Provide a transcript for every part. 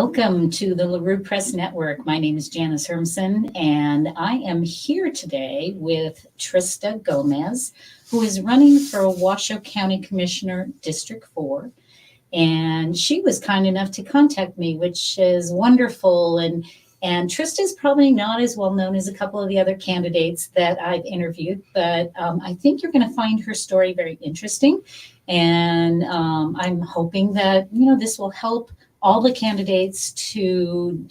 Welcome to the LaRue Press Network. My name is Janice Hermson, and I am here today with Trista Gomez, who is running for Washoe County Commissioner, District 4. And she was kind enough to contact me, which is wonderful. And Trista is probably not as well known as a couple of the other candidates that I've interviewed, but I think you're going to find her story very interesting. And I'm hoping that, this will help all the candidates to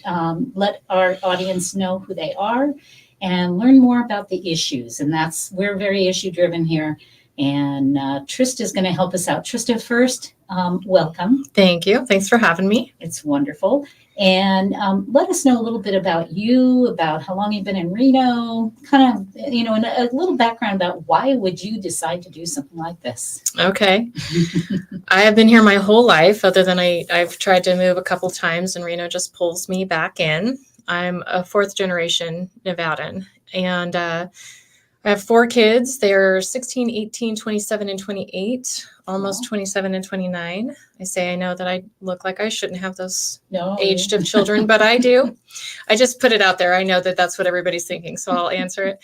let our audience know who they are and learn more about the issues. And we're very issue driven here. And Trista is going to help us out. Trista, first, welcome. Thank you. Thanks for having me. It's wonderful. And let us know a little bit about you, about how long you've been in Reno, kind of, and a little background about why would you decide to do something like this? Okay. I have been here my whole life, other than I've tried to move a couple times, and Reno just pulls me back in. I'm a fourth generation Nevadan, and I have 4 kids. They're 16, 18, 27, and 28, almost 27 and 29. I know that I look like I shouldn't have those aged of children, but I do. I just put it out there. I know that that's what everybody's thinking, so I'll answer it.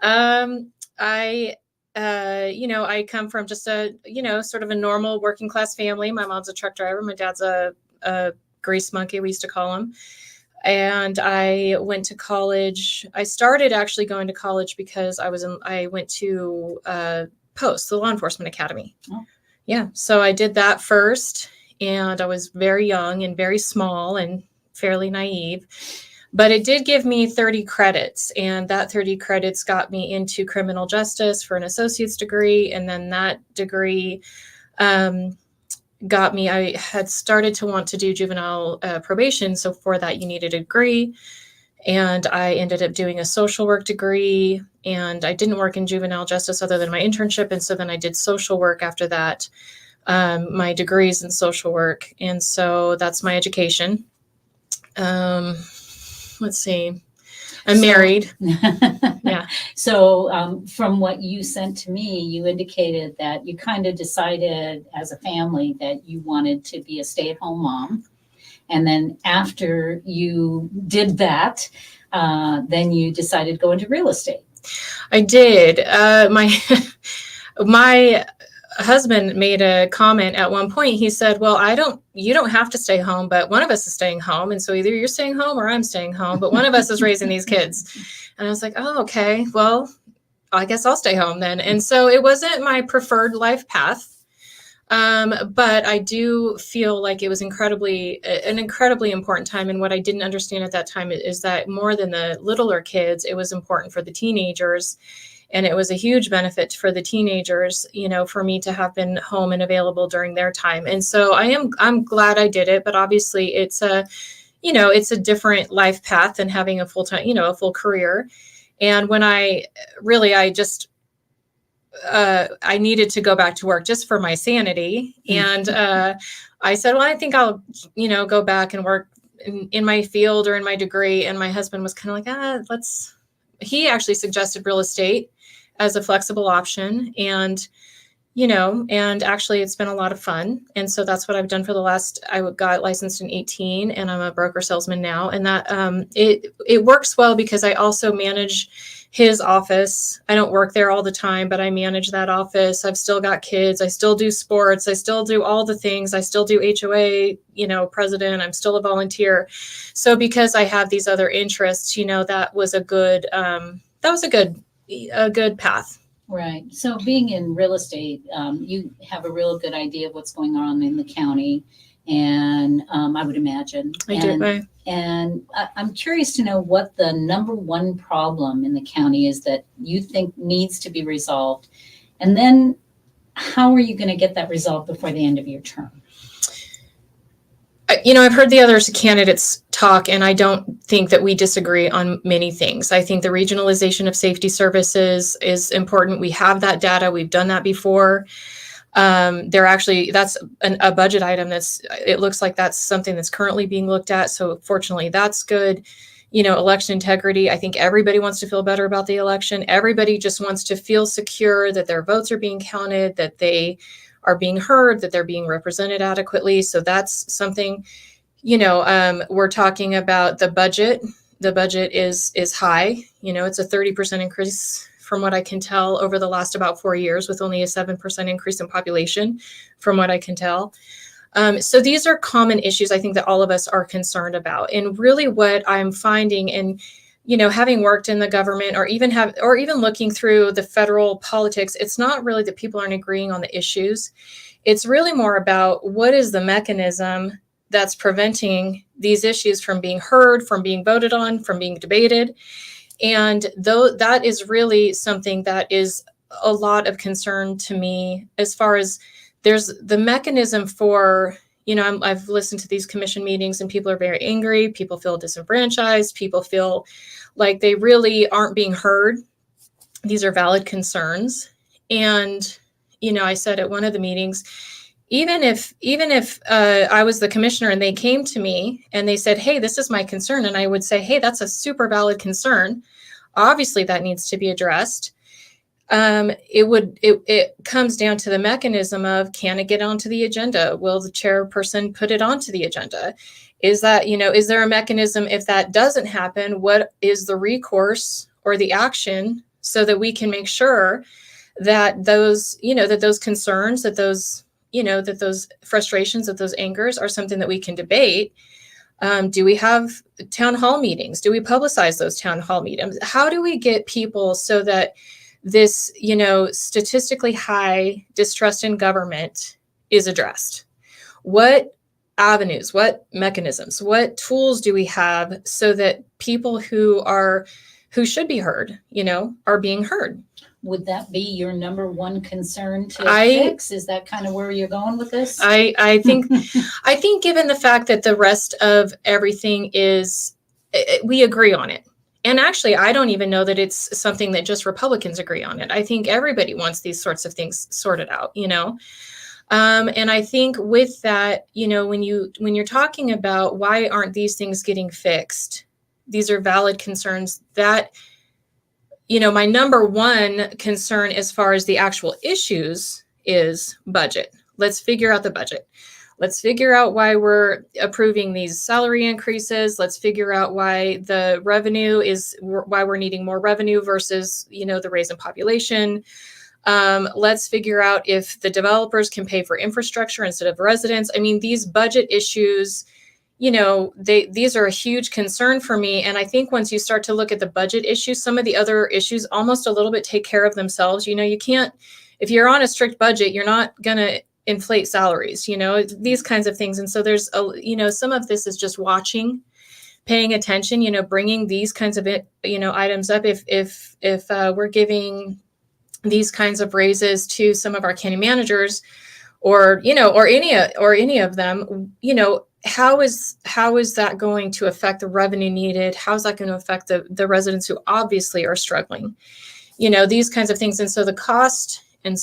I come from just a, sort of a normal working class family. My mom's a truck driver. My dad's a grease monkey, we used to call him. And I went to college. I started actually going to college because I went to Post, the law enforcement academy. Oh. Yeah. So I did that first, and I was very young and very small and fairly naive, but it did give me 30 credits, and that 30 credits got me into criminal justice for an associate's degree. And then that degree, got me, I had started to want to do juvenile probation. So for that, you needed a degree. And I ended up doing a social work degree, and I didn't work in juvenile justice other than my internship. And so then I did social work after that, my degrees in social work. And so that's my education. Let's see. I'm married. Yeah. So from what you sent to me, you indicated that you kind of decided as a family that you wanted to be a stay-at-home mom. And then after you did that, then you decided to go into real estate. I did. My husband made a comment at one point. He said, well, you don't have to stay home, but one of us is staying home. And so either you're staying home or I'm staying home, but one of us is raising these kids. And I was like, oh, okay, well, I guess I'll stay home then. And so it wasn't my preferred life path. But I do feel like it was an incredibly important time. And what I didn't understand at that time is that more than the littler kids, it was important for the teenagers. And it was a huge benefit for the teenagers, for me to have been home and available during their time. And so I'm glad I did it, but obviously it's a different life path than having a full-time, a full career. And when I needed to go back to work just for my sanity. And I said, well, I think I'll, go back and work in my field or in my degree. And my husband was kind of like, he actually suggested real estate as a flexible option. And, and actually it's been a lot of fun. And so that's what I've done for I got licensed in 2018, and I'm a broker salesman now. And that it works well because I also manage his office. I don't work there all the time, but I manage that office. I've still got kids. I still do sports. I still do all the things. I still do HOA, president. I'm still a volunteer. So because I have these other interests, that was a good path. Right. So being in real estate, you have a real good idea of what's going on in the county. And I would imagine. I do. And I'm curious to know what the number one problem in the county is that you think needs to be resolved. And then how are you going to get that resolved before the end of your term? I've heard the other candidates talk, and I don't think that we disagree on many things. I think the regionalization of safety services is important. We have that data. We've done that before. That's a budget item it looks like that's something that's currently being looked at. So fortunately, that's good. Election integrity. I think everybody wants to feel better about the election. Everybody just wants to feel secure that their votes are being counted, that they are being heard, that they're being represented adequately. So that's something We're talking about the budget. The budget is high. It's a 30% increase from what I can tell over the last about 4 years, with only a 7% increase in population from what I can tell. So these are common issues I think that all of us are concerned about. And really what I'm finding, and having worked in the government, or even looking through the federal politics, it's not really that people aren't agreeing on the issues. It's really more about what is the mechanism that's preventing these issues from being heard, from being voted on, from being debated. And though that is really something that is a lot of concern to me, as far as there's the mechanism for, I've listened to these commission meetings and people are very angry. People feel disenfranchised. People feel like they really aren't being heard. These are valid concerns. And, I said at one of the meetings, even if I was the commissioner and they came to me and they said, hey, this is my concern, and I would say, hey, that's a super valid concern. Obviously, that needs to be addressed. It comes down to the mechanism of, can it get onto the agenda? Will the chairperson put it onto the agenda? Is that, is there a mechanism if that doesn't happen? What is the recourse or the action so that we can make sure that those, that those concerns, that those, that those frustrations, that those angers are something that we can debate? Do we have town hall meetings? Do we publicize those town hall meetings? How do we get people so that this, statistically high distrust in government is addressed? What avenues, what mechanisms, what tools do we have so that people who should be heard, are being heard? Would that be your number one concern to fix? Is that kind of where you're going with this? I think given the fact that the rest of everything is, we agree on it. And actually, I don't even know that it's something that just Republicans agree on it. I think everybody wants these sorts of things sorted out, And I think with that, when you're talking about why aren't these things getting fixed, these are valid concerns that, my number one concern as far as the actual issues is budget. Let's figure out the budget. Let's figure out why we're approving these salary increases. Let's figure out why the revenue is, why we're needing more revenue versus, the raise in population. Let's figure out if the developers can pay for infrastructure instead of residents. I mean, these budget issues, these are a huge concern for me. And I think once you start to look at the budget issues, some of the other issues almost a little bit take care of themselves. You can't, if you're on a strict budget, you're not going to inflate salaries, these kinds of things. And so there's some of this is just watching, paying attention, bringing these kinds of items up. If we're giving these kinds of raises to some of our county managers, or any of them, how is that going to affect the revenue needed? How is that going to affect the residents who obviously are struggling? These kinds of things. And so the cost and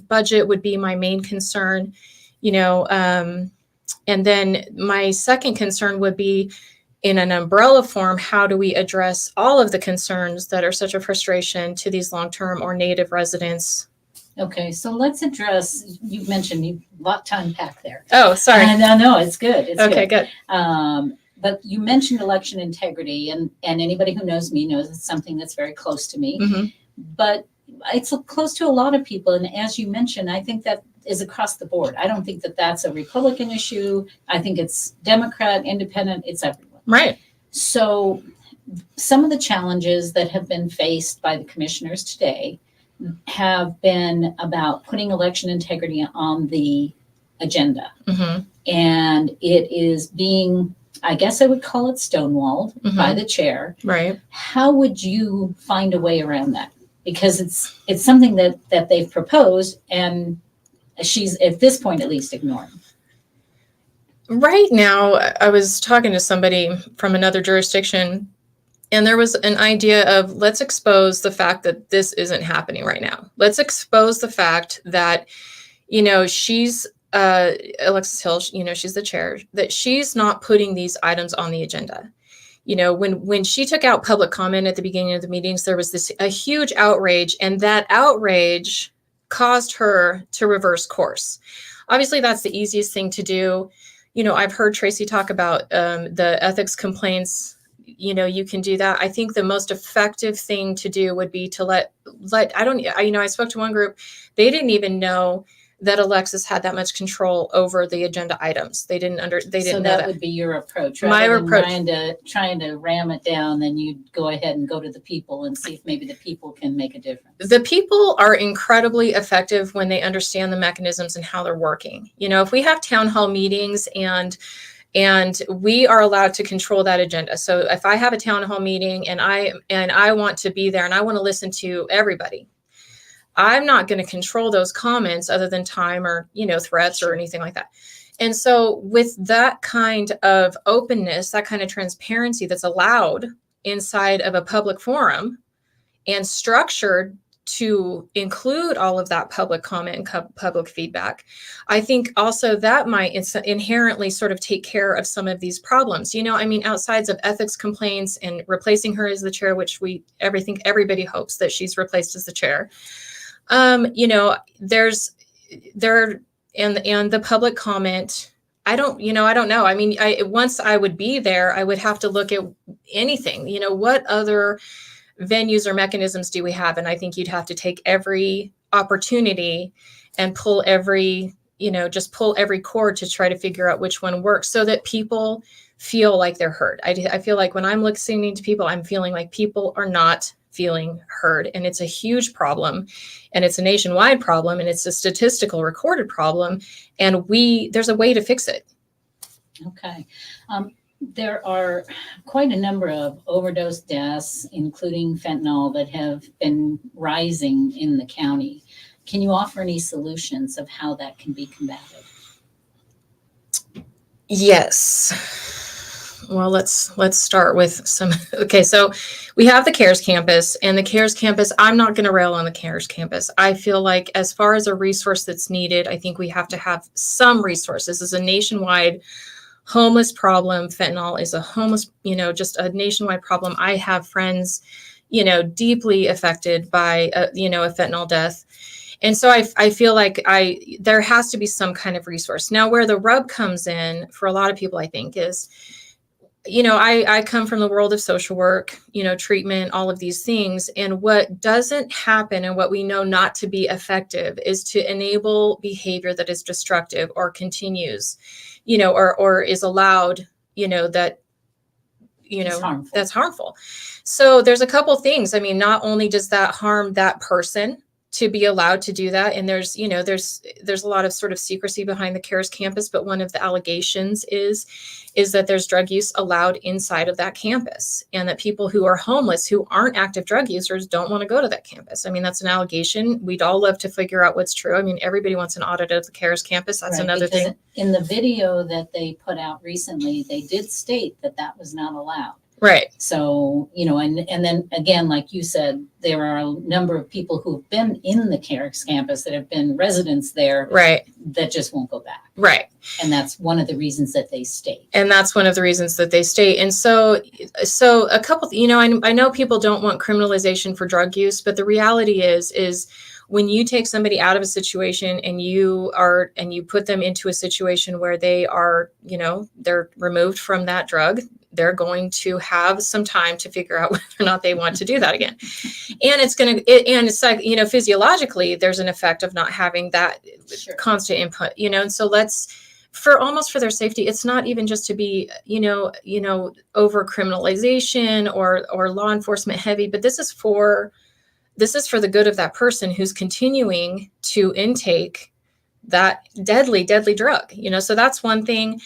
budget would be my main concern, and then my second concern would be, in an umbrella form, how do we address all of the concerns that are such a frustration to these long-term or native residents? Okay, so let's address, you mentioned a lot to unpack there. Oh, sorry. No, it's good. It's okay, good. But you mentioned election integrity, and anybody who knows me knows it's something that's very close to me. Mm-hmm. But it's close to a lot of people. And as you mentioned, I think that is across the board. I don't think that that's a Republican issue. I think it's Democrat, Independent, it's everyone. Right. So some of the challenges that have been faced by the commissioners today have been about putting election integrity on the agenda. Mm-hmm. And it is being, I guess I would call it stonewalled by the chair. Right. How would you find a way around that? Because it's something that they've proposed, and she's at this point at least ignoring. Right now, I was talking to somebody from another jurisdiction, and there was an idea of, let's expose the fact that this isn't happening right now. Let's expose the fact that, she's Alexis Hill, she's the chair, that she's not putting these items on the agenda. When she took out public comment at the beginning of the meetings, there was a huge outrage, and that outrage caused her to reverse course. Obviously, that's the easiest thing to do. I've heard Tracy talk about the ethics complaints. You can do that. I think the most effective thing to do would be to I spoke to one group. They didn't even know that Alexis had that much control over the agenda items. They didn't know that. that. Would be your approach. My approach. Trying to ram it down, then you'd go ahead and go to the people and see if maybe the people can make a difference. The people are incredibly effective when they understand the mechanisms and how they're working. If we have town hall meetings and we are allowed to control that agenda. So if I have a town hall meeting and I want to be there and I want to listen to everybody, I'm not going to control those comments other than time or, threats or anything like that. And so with that kind of openness, that kind of transparency that's allowed inside of a public forum and structured to include all of that public comment and public feedback, I think also that might inherently sort of take care of some of these problems. Outside of ethics complaints and replacing her as the chair, which everybody hopes that she's replaced as the chair. There's the public comment. I don't know. Once I would be there, I would have to look at anything, what other venues or mechanisms do we have? And I think you'd have to take every opportunity and pull every cord to try to figure out which one works so that people feel like they're heard. I feel like when I'm listening to people, I'm feeling like people are not feeling heard. And it's a huge problem. And it's a nationwide problem. And it's a statistical recorded problem. And there's a way to fix it. Okay. There are quite a number of overdose deaths, including fentanyl, that have been rising in the county. Can you offer any solutions of how that can be combated? Yes. Well, let's start with some. Okay, so we have the CARES campus, and the CARES campus, I'm not going to rail on the CARES campus. I feel like as far as a resource that's needed, I think we have to have some resources. This is a nationwide homeless problem. Fentanyl is a homeless, just a nationwide problem. I have friends, deeply affected by, a fentanyl death. And so I feel like there has to be some kind of resource. Now, where the rub comes in for a lot of people, I think, is, I come from the world of social work, treatment, all of these things. And what doesn't happen and what we know not to be effective is to enable behavior that is destructive or continues, or is allowed, that's harmful. So there's a couple things. Not only does that harm that person to be allowed to do that, and there's a lot of sort of secrecy behind the CARES campus, but one of the allegations is that there's drug use allowed inside of that campus, and that people who are homeless, who aren't active drug users, don't want to go to that campus. That's an allegation. We'd all love to figure out what's true. Everybody wants an audit of the CARES campus. That's right, another thing. In the video that they put out recently, they did state that was not allowed. Right. So, and then again, like you said, there are a number of people who've been in the CARES campus that have been residents there. Right. That just won't go back. Right. And that's one of the reasons that they stay. And so a couple, I know people don't want criminalization for drug use, but the reality is when you take somebody out of a situation and you put them into a situation where they are, they're removed from that drug, they're going to have some time to figure out whether or not they want to do that again. And it's like, physiologically, there's an effect of not having that constant input, and so for their safety, it's not even just to be, over criminalization or law enforcement heavy, but this is for the good of that person who's continuing to intake that deadly drug, so that's one thing.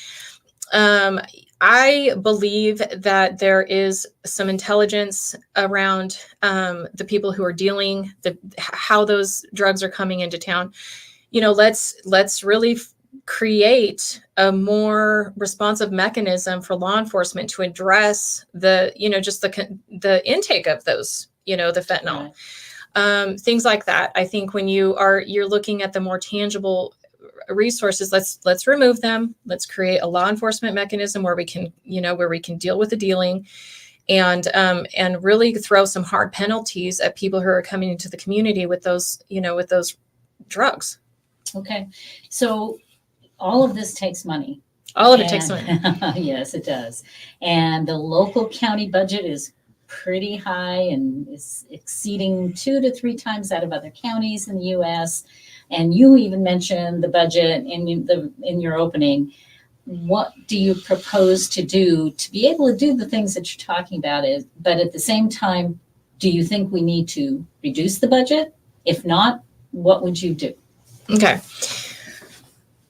I believe that there is some intelligence around the people who are dealing, how those drugs are coming into town. Let's really create a more responsive mechanism for law enforcement to address the intake of those, the fentanyl, right. Things like that. I think when you're looking at the more tangible resources, let's remove them. Let's create a law enforcement mechanism where we can deal with the dealing, and really throw some hard penalties at people who are coming into the community with those drugs. Okay, so all of this takes money. All of it takes money. Yes, it does. And the local county budget is pretty high and is exceeding 2 to 3 times that of other counties in the U.S. And you even mentioned the budget in your opening. What do you propose to do to be able to do the things that you're talking about? But at the same time, do you think we need to reduce the budget? If not, what would you do? Okay.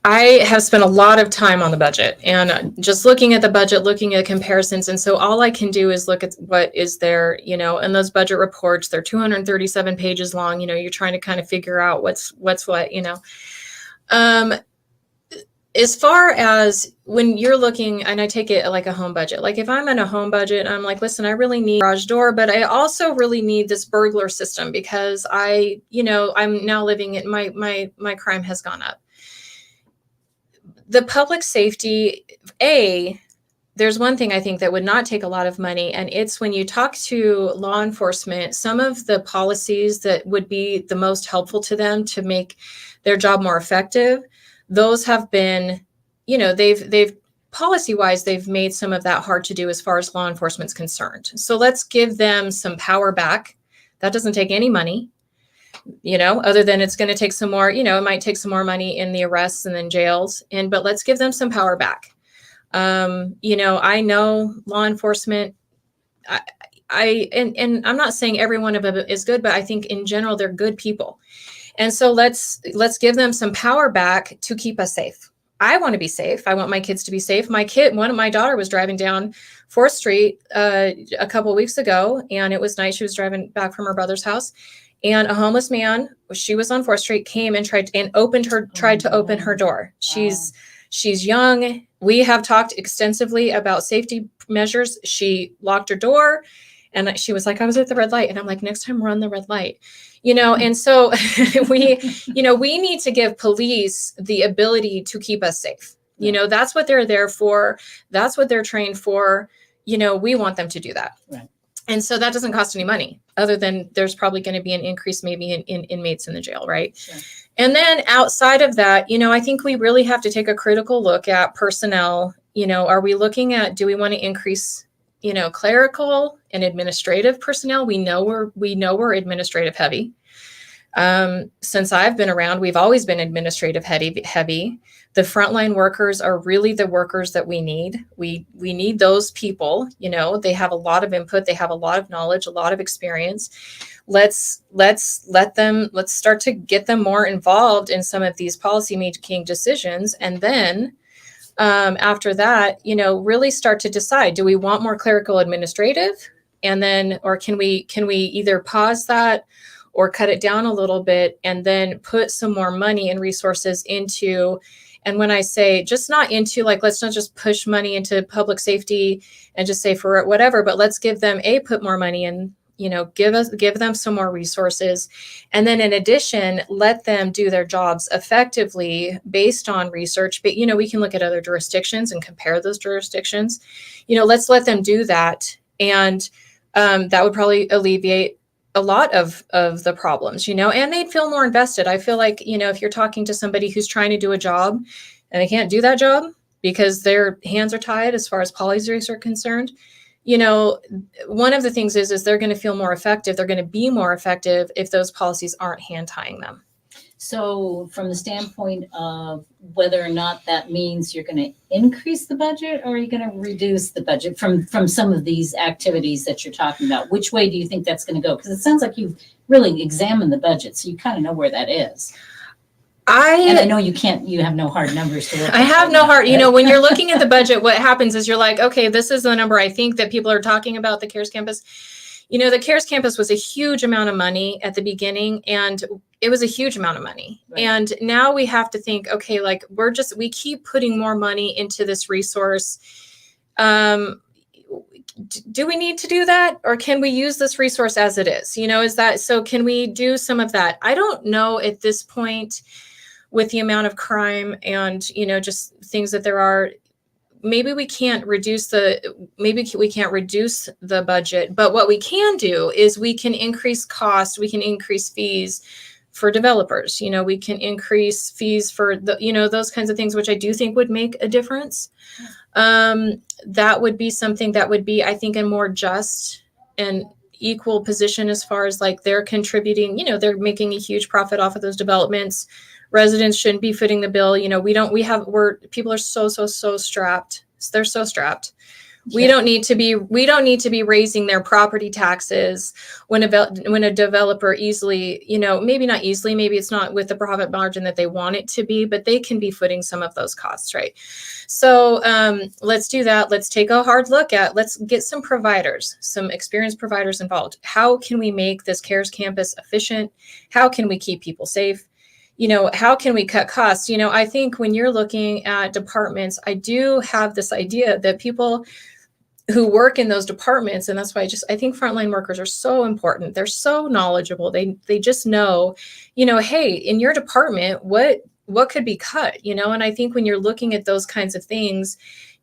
I have spent a lot of time on the budget and just looking at the budget, looking at comparisons. And so all I can do is look at what is there, and those budget reports, they're 237 pages long. You're trying to kind of figure out what's what. As far as when you're looking, and I take it like a home budget, like if I'm in a home budget, I'm like, listen, I really need a garage door, but I also really need this burglar system because I'm now living it. My crime has gone up. The public safety, there's one thing I think that would not take a lot of money, and it's when you talk to law enforcement, some of the policies that would be the most helpful to them to make their job more effective, those have been, they've policy-wise, they've made some of that hard to do as far as law enforcement's concerned. So let's give them some power back. That doesn't take any money. Other than it's going to take some more, it might take some more money in the arrests and then jails. But let's give them some power back. I know law enforcement, and I'm not saying every one of them is good, but I think in general, they're good people. And so let's give them some power back to keep us safe. I want to be safe. I want my kids to be safe. My daughter was driving down 4th Street a couple of weeks ago, and it was night. She was driving back from her brother's house. And a homeless man, she was on 4th Street, came and tried to open her door. She's young. We have talked extensively about safety measures. She locked her door and she was like, I was at the red light. And I'm like, next time run the red light, and so we need to give police the ability to keep us safe. That's what they're there for. That's what they're trained for. We want them to do that. Right. And so that doesn't cost any money other than there's probably going to be an increase maybe in inmates in the jail, right? Sure. And then outside of that, I think we really have to take a critical look at personnel. Are we looking at, do we want to increase, clerical and administrative personnel? We know we're administrative heavy. Since I've been around, we've always been administrative heavy. The frontline workers are really the workers that we need. We need those people. They have a lot of input. They have a lot of knowledge, a lot of experience. Let's start to get them more involved in some of these policy making decisions. And then after that, really start to decide, do we want more clerical administrative? And then, or can we either pause that or cut it down a little bit and then put some more money and resources into, and when I say just not into, like, let's not just push money into public safety and just say for whatever, but let's give them put more money in, give them some more resources. And then in addition, let them do their jobs effectively based on research. But, we can look at other jurisdictions and compare those jurisdictions. Let's let them do that. And that would probably alleviate a lot of the problems, and they'd feel more invested. I feel like, if you're talking to somebody who's trying to do a job and they can't do that job because their hands are tied as far as policies are concerned, one of the things is they're going to feel more effective. They're going to be more effective if those policies aren't hand tying them. So from the standpoint of whether or not that means you're going to increase the budget or are you going to reduce the budget from some of these activities that you're talking about, which way do you think that's going to go? Because it sounds like you've really examined the budget, so you kind of know where that is. And I know you have no hard numbers to work. I have no hard, when you're looking at the budget, what happens is you're like, okay, this is the number I think that people are talking about, the CARES campus. The CARES campus was a huge amount of money at the beginning, and it was a huge amount of money. Right. And now we have to think, okay, like we keep putting more money into this resource. Do we need to do that? Or can we use this resource as it is? So can we do some of that? I don't know at this point with the amount of crime and, just things that there are. Maybe we can't reduce the budget, but what we can do is we can increase cost, we can increase fees for developers. We can increase fees for those kinds of things, which I do think would make a difference. That would be something that would be, I think, a more just and equal position as far as like they're contributing, they're making a huge profit off of those developments. Residents shouldn't be footing the bill. People are so strapped. They're so strapped. We don't need to be raising their property taxes when a developer easily, maybe not easily, maybe it's not with the profit margin that they want it to be, but they can be footing some of those costs, right? So let's do that. Let's take a hard look at, let's get some providers, some experienced providers involved. How can we make this CARES campus efficient? How can we keep people safe? How can we cut costs? I think when you're looking at departments, I do have this idea that people who work in those departments, and that's why I think frontline workers are so important. They're so knowledgeable. They just know, hey, in your department, what could be cut, and I think when you're looking at those kinds of things,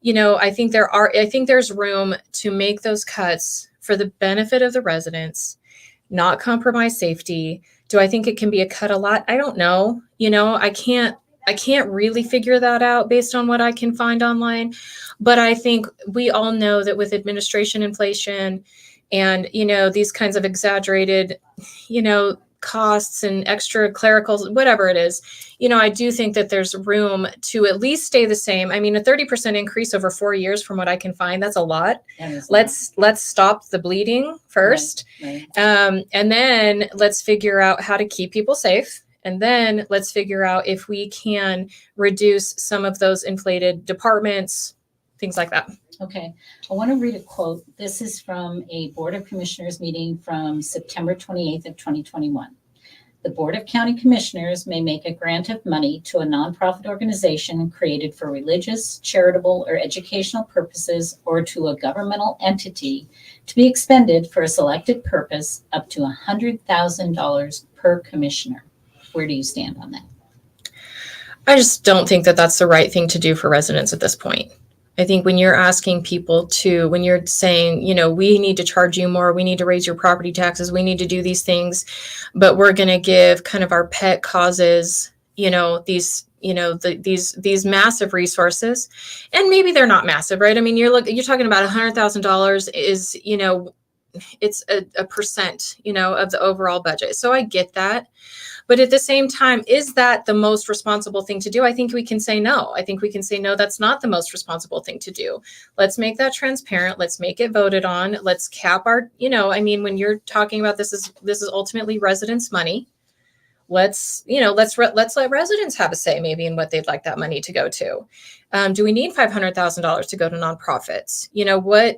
I think there's room to make those cuts for the benefit of the residents, not compromise safety. Do I think it can be a cut a lot? I don't know. I can't really figure that out based on what I can find online. But I think we all know that with administration inflation and, these kinds of exaggerated, costs and extra clericals, whatever it is, I do think that there's room to at least stay the same. I mean, a 30% increase over 4 years from what I can find, that's a lot. Let's stop the bleeding first. Right. And then let's figure out how to keep people safe. And then let's figure out if we can reduce some of those inflated departments, things like that. Okay. I want to read a quote. This is from a Board of Commissioners meeting from September 28th of 2021. The Board of County Commissioners may make a grant of money to a nonprofit organization created for religious, charitable, or educational purposes, or to a governmental entity to be expended for a selected purpose up to $100,000 per commissioner. Where do you stand on that? I just don't think that that's the right thing to do for residents at this point. I think when you're asking people when you're saying, we need to charge you more, we need to raise your property taxes, we need to do these things, but we're going to give kind of our pet causes, these massive resources, and maybe they're not massive, right? I mean, you're talking about $100,000 is, it's a percent, of the overall budget. So I get that. But at the same time, is that the most responsible thing to do? I think we can say no. I think we can say no, that's not the most responsible thing to do. Let's make that transparent. Let's make it voted on. Let's cap our, when you're talking about this is ultimately residents' money. Let's let residents have a say maybe in what they'd like that money to go to. Do we need $500,000 to go to nonprofits?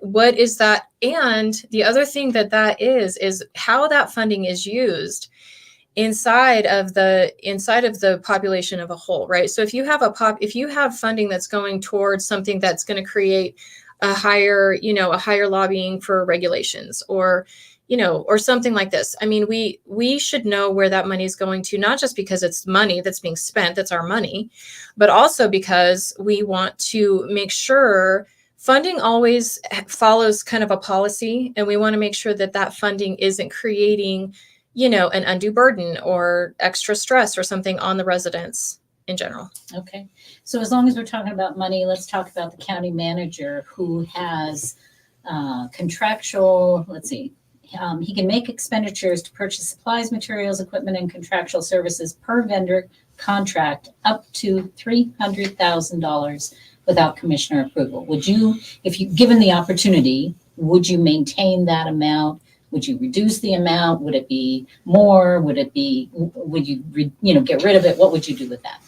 What is that? And the other thing that is how that funding is used inside of the population of a whole, right? So if you have funding that's going towards something that's going to create a higher lobbying for regulations or something like this. I mean, we should know where that money is going to, not just because it's money that's being spent, that's our money, but also because we want to make sure funding always follows kind of a policy, and we want to make sure that funding isn't creating an undue burden or extra stress or something on the residents in general. Okay. So as long as we're talking about money, let's talk about the county manager who has contractual, he can make expenditures to purchase supplies, materials, equipment, and contractual services per vendor contract up to $300,000 without commissioner approval. Would you, if you given the opportunity, would you maintain that amount? Would you reduce the amount? Would it be more? Would you get rid of it? What would you do with that?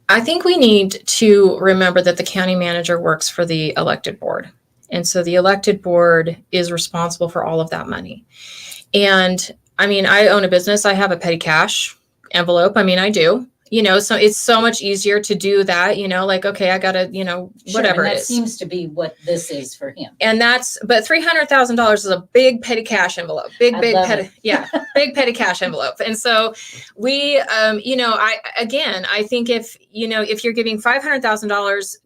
I think we need to remember that the county manager works for the elected board. And so the elected board is responsible for all of that money. And I mean, I own a business. I have a petty cash envelope. I mean, I do. So it's so much easier to do that, okay, I gotta, whatever Sure, it is. That seems to be what this is for him. And but $300,000 is a big petty cash envelope, big petty cash envelope. And so we, I think if you're giving $500,000,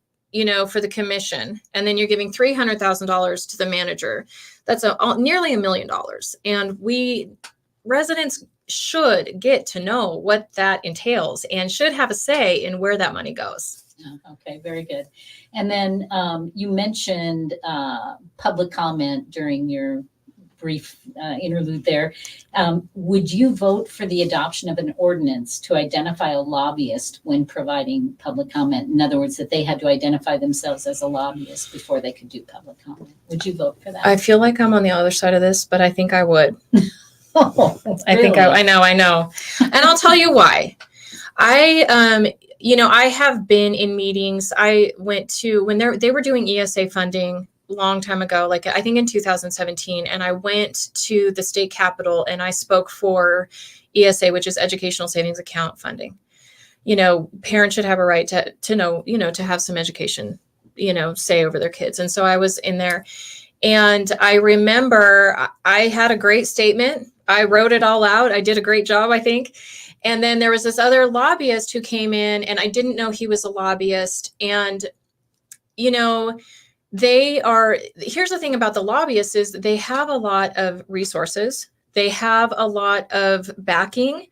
for the commission, and then you're giving $300,000 to the manager, that's nearly $1 million. And residents should get to know what that entails and should have a say in where that money goes. Okay, very good. And then you mentioned public comment during your brief interlude there. Would you vote for the adoption of an ordinance to identify a lobbyist when providing public comment? In other words, that they had to identify themselves as a lobbyist before they could do public comment. Would you vote for that? I feel like I'm on the other side of this, but I think I would. Oh, I think I know. And I'll tell you why. I have been in meetings. I went to when they were doing ESA funding long time ago, like I think in 2017, and I went to the state capitol and I spoke for ESA, which is Educational Savings Account funding. Parents should have a right to know, to have some education, say over their kids. And so I was in there, and I remember I had a great statement. I wrote it all out. I did a great job, I think. And then there was this other lobbyist who came in, and I didn't know he was a lobbyist. And, here's the thing about the lobbyists is they have a lot of resources. They have a lot of backing,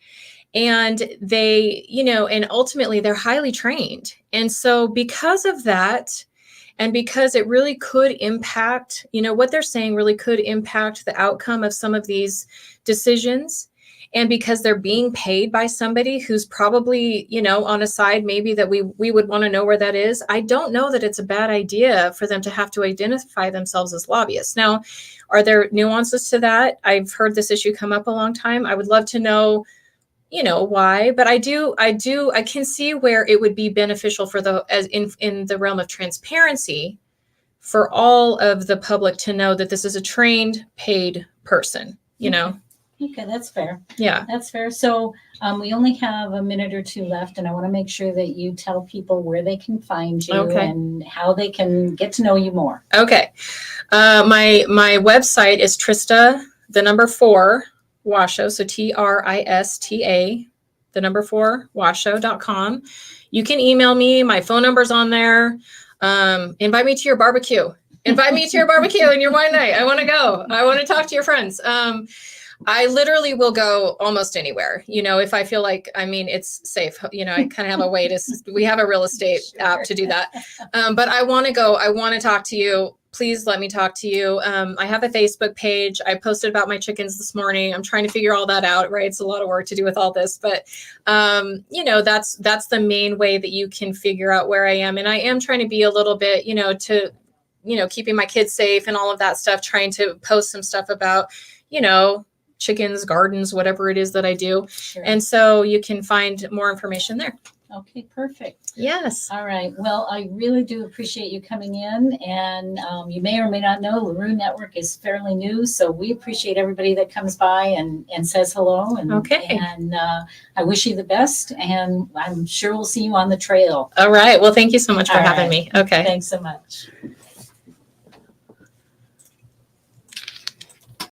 and they, and ultimately they're highly trained. And so because of that, and because it really could impact, what they're saying really could impact the outcome of some of these decisions. And because they're being paid by somebody who's probably, on a side, maybe that we would want to know where that is. I don't know that it's a bad idea for them to have to identify themselves as lobbyists. Now, are there nuances to that? I've heard this issue come up a long time. I would love to know, why, but I can see where it would be beneficial for in the realm of transparency for all of the public to know that this is a trained, paid person, Okay, that's fair. Yeah. That's fair. So we only have a minute or two left, and I want to make sure that you tell people where they can find you and how they can get to know you more. Okay. My website is Trista, 4, Washoe, so Trista, 4, Washoe.com. You can email me. My phone number's on there. Invite me to your barbecue. Invite me to your barbecue and your wine night. I want to go. I want to talk to your friends. I literally will go almost anywhere, if I feel like, it's safe, I kind of have a way we have a real estate app to do that. But I want to go, I want to talk to you. Please let me talk to you. I have a Facebook page. I posted about my chickens this morning. I'm trying to figure all that out, right? It's a lot of work to do with all this, but that's the main way that you can figure out where I am. And I am trying to be a little bit, keeping my kids safe and all of that stuff, trying to post some stuff about, chickens, gardens, whatever it is that I do. Sure. And so you can find more information there. Okay, perfect. Yes. All right. Well, I really do appreciate you coming in. And you may or may not know, LaRue Network is fairly new. So we appreciate everybody that comes by and says hello. And, And I wish you the best. And I'm sure we'll see you on the trail. All right. Well, thank you so much for having me. Okay. Thanks so much.